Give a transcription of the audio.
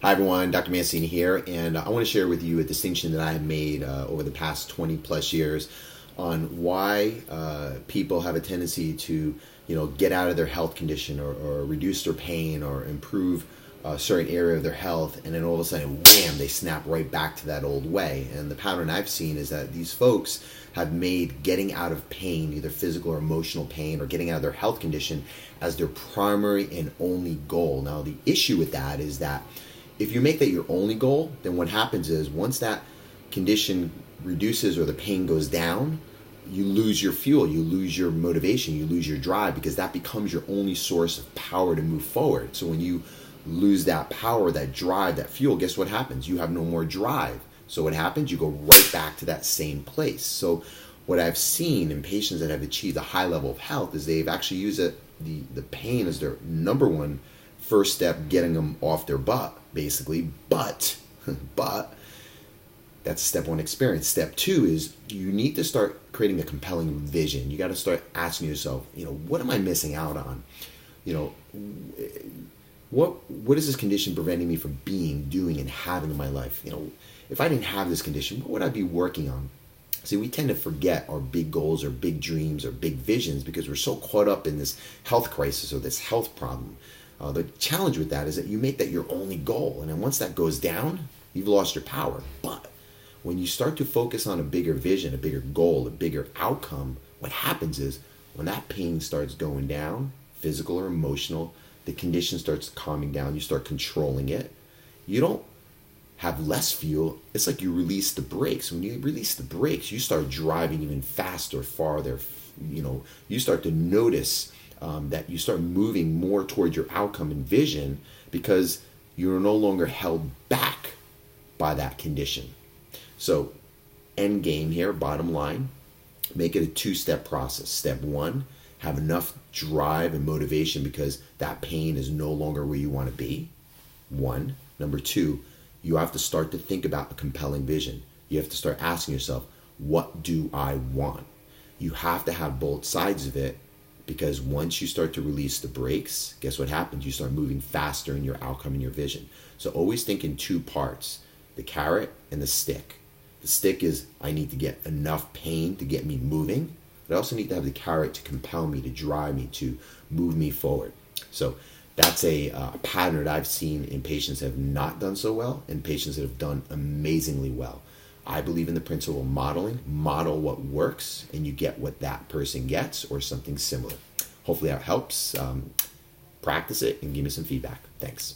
Hi everyone, Dr. Mancini here, and I want to share with you a distinction that I have made over the past 20 plus years on why people have a tendency to, get out of their health condition or reduce their pain or improve a certain area of their health, and then all of a sudden, wham, they snap right back to that old way. And the pattern I've seen is that these folks have made getting out of pain, either physical or emotional pain, or getting out of their health condition as their primary and only goal. Now, the issue with that is that if you make that your only goal, then what happens is once that condition reduces or the pain goes down, you lose your fuel, you lose your motivation, you lose your drive, because that becomes your only source of power to move forward. So when you lose that power, that drive, that fuel, guess what happens? You have no more drive. So what happens? You go right back to that same place. So what I've seen in patients that have achieved a high level of health is they've actually used the pain as their number one first step, getting them off their butt, basically. But that's step one experience. Step two is you need to start creating a compelling vision. You got to start asking yourself, what am I missing out on? What is this condition preventing me from being, doing, and having in my life? If I didn't have this condition, what would I be working on? See, we tend to forget our big goals or big dreams or big visions because we're so caught up in this health crisis or this health problem. The challenge with that is that you make that your only goal. And then once that goes down, you've lost your power. But when you start to focus on a bigger vision, a bigger goal, a bigger outcome, what happens is when that pain starts going down, physical or emotional, the condition starts calming down, you start controlling it. You don't have less fuel. It's like you release the brakes. When you release the brakes, you start driving even faster, farther. You start to notice that you start moving more towards your outcome and vision because you're no longer held back by that condition. So, end game here, bottom line, make it a two-step process. Step one, have enough drive and motivation because that pain is no longer where you want to be. One. Number two, you have to start to think about a compelling vision. You have to start asking yourself, what do I want? You have to have both sides of it, because once you start to release the brakes, guess what happens? You start moving faster in your outcome and your vision. So always think in two parts, the carrot and the stick. The stick is, I need to get enough pain to get me moving, but I also need to have the carrot to compel me, to drive me, to move me forward. So that's a pattern that I've seen in patients that have not done so well and patients that have done amazingly well. I believe in the principle of modeling. Model what works and you get what that person gets or something similar. Hopefully that helps. Practice it and give me some feedback. Thanks.